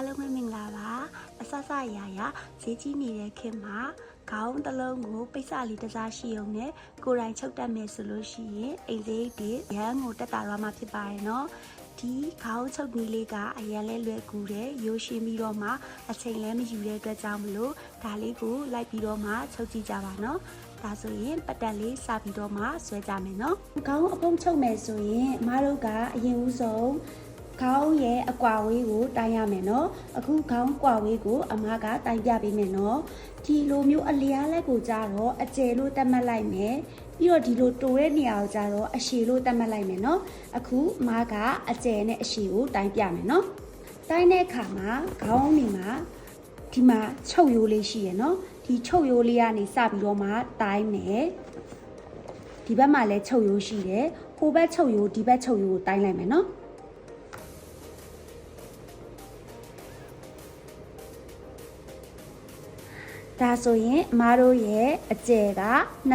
အားလုံးပဲမင်္ဂလာပါအဆဆရာရဈေးကြီးနေတဲ့ခင်မှာခေါင်းတစ်လုံးကိုပိတ်စလေးတစ်စားရှိအောင်နဲ့ကိုယ်တိုင်ချုပ်တတ်မယ်ဆိုလို့ရှိရင်အိမ်သေးတွေရန်ကိုတက်တာရမှာဖြစ်ပါတယ်နော်ဒီခေါင်းချုပ်နည်းလေးကအရန်လဲလွယ်ကူတယ်ရိုးရှင်းပြီးတော့မှအချိန်လဲမယူတဲ့အတွက်ကြောင့်မလို့ဒါလေးကိုလိုက်ပြီးတော့မှချုပ်ကြည့်ကြပါနော်ဒါဆိုရင်ပတ်တက်လေးစပြီးတော့မှဆွဲကြမယ်နော်ခေါင်းအဖုံးချုပ်မယ်ဆိုရင်အမားတို့ကအရင်ဦးဆုံးခေါင်းရဲ့အကွာဝေးကိုတိုင်းရမယ်နော်အခုခေါင်းကွာဝေးကိုအမကတိုင်းပြပေးမယ်နော်ဒီလိုမျိုးအလျားလက်ကိုကြတော့အကျယ်လို့သတ်မှတ်လိုက်မယ်ပြီးတော့ဒီလိုတိုးတဲ့နေရာကိုကြတော့အရှည်လို့သတ်မှတ်လိုက်မယ်နော်အခုအမကအကျယ်နဲ့အရှည်ကိုတိုင်းပြမယ်နော်တိုင်းတဲ့အခါမှာခေါင်းနေမှာဒီမှာချုပ်ရိုးလေးရှိရယ်နော်ဒီချုပ်ရိုးလေးကနေစပြီးတော့မှတိုင်းမယ်ဒီဘက်မှာလည်းချုပ်ရိုးရှိတယ်ဟိုဘက်ချုပ်ရိုးဒီဘက်ချုပ်ရိုးကိုတိုင်းလိုက်မယ်နော်ဒါဆိုရင်အမားတို့ရဲ့အကျယ်က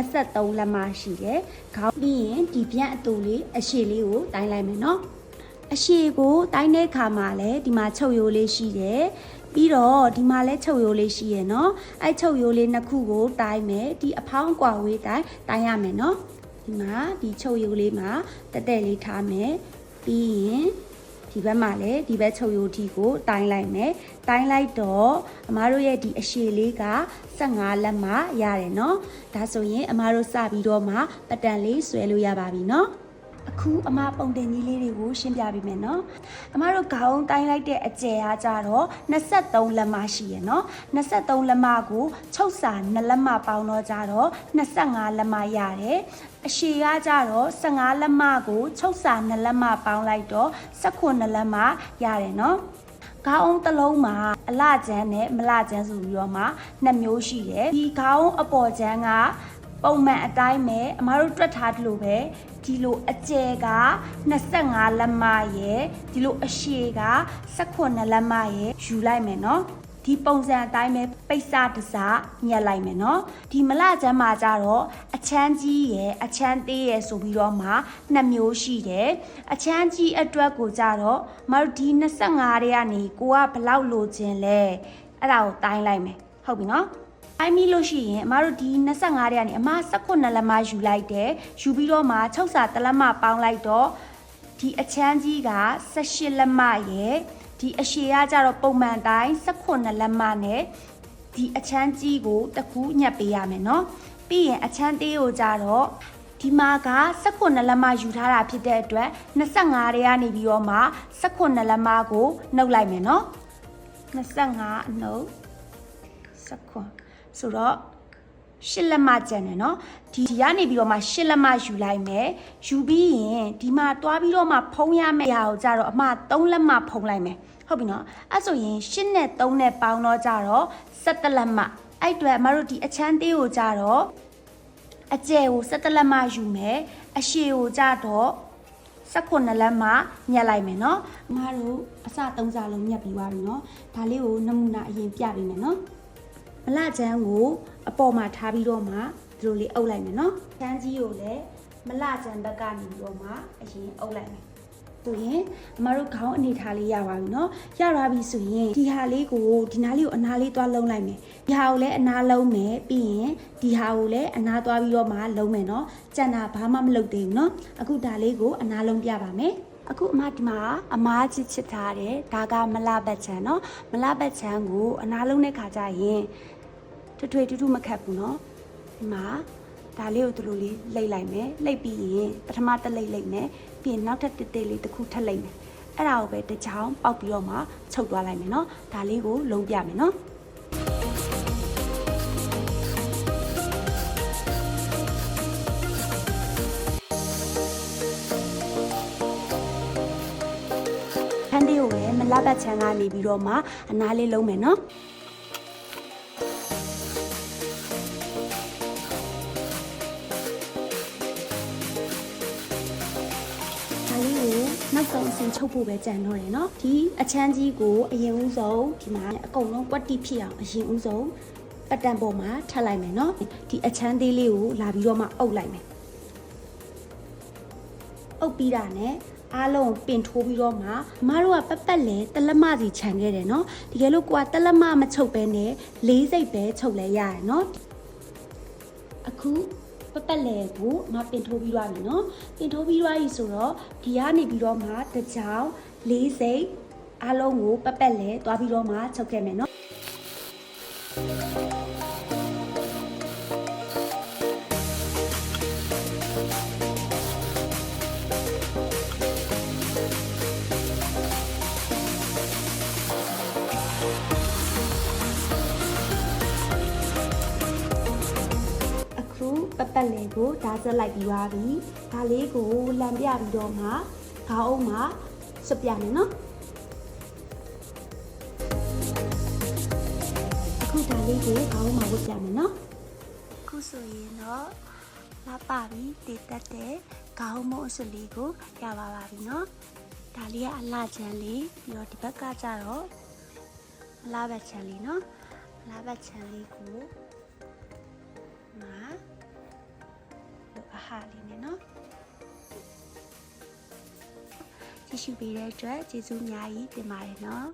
23လက်မရှိတယ်။ခေါင်းပြီးရင်ဒီပြန့်အတူလေးအရှည်လေးကိုတိုင်းလိုက်မယ်နော်။အရှည်ကိုတိုင်းတဲ့အခါမှာလည်းဒီမှာချုပ်ရိုးလေးရှိတယ်။ပြီးတော့ဒီမှာလည်းချုပ်ရိုးလေးရှိရယ်နော်။အဲ့ချုပ်ရိုးလေးနှစ်ခုကိုတိုင်းမယ်။ဒီအဖောင်းကွာဝေးတိုင်းရမယ်နော်။ဒီမှာဒီချုပ်ရိုးလေးမှာတက်တက်လေးထားမယ်။ပြီးရင်ဒီဘက်မှာလည်းဒီဘက်ချုပ်ရိုးထီကိုတိုင်းလိုက်မယ်တိုင်းလိုက်တော့အမားတို့ရဲ့ဒီအရှည်လေးက15လက်မှရတယ်เนาะဒါဆိုရင်အမားတို့စပြီးတော့မှပတ်တန်လေးဆွဲလို့ရပါပြီเนาะအခုအမပုံတင်ကြီးလေးတွေကိုရှင်းပြပေးမယ်နော်အမတို့ခေါင်းတိုင်းလိုက်တဲ့အကျယ်အားကြတော့23လက်မရှိရယ်နော်23လက်မကိုချုပ်စာ2လက်မပေါင်းတော့ကြတော့25လက်မရတယ်အရှည်အားကြတော့15လက်မကိုချုပ်စာ2လက်မပေါင်းလိုက်တော့19လက်မရတယ်နော်ခေါင်းတစ်လုံးမှာအလကျန်းနဲ့မလကျန်းဆိုပြီးတော့မှ2မျိုးရှိတယ်ဒီခေါင်းအပေါ်ကျန်းကပုံမှန်အတိုင်းပဲအမားတို့တွက်ထားသလိုပဲဒီလိုအကျယ်က25လက်မရဲ့ဒီလိုအရှည်က18လက်မရဲ့ယူလိုက်မယ်နော်ဒီပုံစံအတိုင်းပဲပိတ်စတစားညက်လိုက်မယ်နော်ဒီမလကျန်းမှာကြတော့အချမ်းကြီးရဲ့အချမ်းသေးရဲ့ဆိုပြီးတော့မှ2မျိုးရှိတယ်အချမ်းကြီးအတွက်ကိုကြတော့မတို့ဒီ25တွေကနေကိုကဘလောက်လိုချင်လဲအဲ့ဒါကိုတိုင်းလိုက်မယ်ဟုတ်ပြီနော်အိုင်မီလို့ရှိရင်အမတို့ဒီ25တဲ့ကနေအမ18လက်မယူလိုက်တယ်ယူပြီးတော့မှ6စာတလက်မပေါင်းလိုက်တော့ဒီအချမ်းကြီးက18လက်မရဲ့ဒီအရှည်ကကြတော့ပုံမှန်တိုင်း18လက်မနဲ့ဒီအချမ်းကြီးကိုတစ်ခုညှက်ပေးရမယ်နော်ပြီးရင်အချမ်းသေးကိုကြတော့ဒီမှာက18လက်မယူထားတာဖြစ်တဲ့အတွက်25တဲ့ကနေပြီးတော့မှ18လက်မကိုနှုတ်လိုက်မယ်နော်25အနှုတ်18ဆိုတော့8လက်မကျန်တယ်เนาะဒီကနေပြီးတော့မှ8လက်မယူလိုက်မယ်ယူပြီးရင်ဒီမှာတွားပြီးတော့မှဖုံးရမယ့်အရာကိုကြတော့အမ3လက်မဖုံးလိုက်မယ်ဟုတ်ပြီเนาะအဲ့ဆိုရင်8နဲ့3နဲ့ပေါင်းတော့ကြတော့17လက်မအဲ့အတွက်အမတို့ဒီအချမ်းသေးကိုကြတော့အကျယ်ကို17လက်မယူမယ်အရှည်ကိုကြတော့18လက်မညှက်လိုက်မယ်เนาะအမတို့အစ3စာလုံးညှက်ပြီးသွားပြီเนาะဒါလေးကိုနမူနာအရင်ပြပေးမယ်เนาะမလချမ်းကိုအပေါ်မှာထားပြီးတော့မှဒီလိုလေးအုပ်လိုက်မယ်နော်ချမ်းကြီးကိုလည်းမလချမ်းဘက်ကနေပြီးတော့မှအရင်အုပ်လိုက်မယ်ဆိုရင်အမတို့ခေါင်းအနေထားလေးရပါပြီနော်ရသွားပြီဆိုရင်ဒီဟာလေးကိုဒီနားလေးကိုအနားလေးသွားလုံးလိုက်မယ်ဒီဟာကိုလည်းအနားလုံးမယ်ပြီးရင်ဒီဟာကိုလည်းအနားသွားပြီးတော့မှလုံးမယ်နော်ကြံတာဘာမှမလုပ်သေးဘူးနော်အခုဒါလေးကိုအနားလုံးပြပါမယ်အခုအမဒီမှာအမားချစ်ထားတယ်ဒါကမလဘတ်ချမ်းเนาะမလဘတ်ချမ်းကိုအနားလုံးတဲ့ခါကျရင်ထွေထူးမခတ်ဘူးเนาะဒီမှာဒါလေးကိုဒီလိုလေးလှိတ်လိုက်မယ်လှိတ်ပြီးရင်ပထမတစ်လိတ်လိတ်မယ်ပြီးရင်နောက်ထပ်တစ်သေးလေးတစ်ခုထပ်လိတ်မယ်အဲ့ဒါကိုပဲတစ်ချောင်းပေါက်ပြီးတော့မှချုပ်သွားလိုက်မယ်เนาะဒါလေးကိုလုံးပြမယ်เนาะခန်းလေးကိုလည်းမလဘတ်ချမ်းကနေပြီးတော့မှအနားလေးလုံးမယ်เนาะနောက်ဆုံးအဆင့်ချုပ်ဖို့ပဲကြံတော့တယ်เนาะဒီအချမ်းကြီးကိုအရင်ဦးဆုံးဒီမှာအကုန်လုံးကွက်တိဖြစ်အောင်အရင်ဦးဆုံးပတ်တန်ပေါ်မှာထပ်လိုက်မယ်เนาะဒီအချမ်းသေးလေးကိုလာပြီးတော့မှအုပ်လိုက်မယ်အုပ်ပြီးတာနဲ့ အားလုံးပင်ထိုးပြီးတော့မှမတို့ကပတ်လဲတလက်မစီခြံခဲ့တယ်နော်တကယ်လို့ကိုကတလက်မမချုပ်ပဲနဲ့လေးစိတ်ပဲချုပ်လဲရတယ်နော်အခုပတ်လဲကိုမပင်ထိုးပြီးသွားပြီနော်ပင်ထိုးပြီးသွားပြီဆိုတော့ဒီကနေပြီးတော့မှတစ်ချောင်းလေးစိတ်အားလုံးကိုပတ်လဲသွားပြီးတော့မှချုပ်ခဲ့မယ်နော်ပတ်လဲကိုဓာတ်ဆက်လိုက်ပြီးသွားပြီဒါလေးကိုလံပြပြီးတော့မှခေါင်းအုပ်မှာဆွပြမယ်နော်အခုဒါလေးကိုခေါင်းအုပ်မှာဝတ်ပြမယ်နော်အခုဆိုရင်တော့လာပါပြီတည်တက်တဲ့ခေါင်းမိုးအစွပ်လေးကိုရပါပြီနော်ဒါလေးကအလှချမ်းလေးပြီးတော့ဒီဘက်ကကျတော့အလှဘက်ချမ်းလေးနော်အလှဘက်ချမ်းလေးကိုဟာလေးနဲ့နော်ကြည့်ရှုပေးတဲ့အတွက်ကျေးဇူးအများကြီးတင်ပါတယ်နော်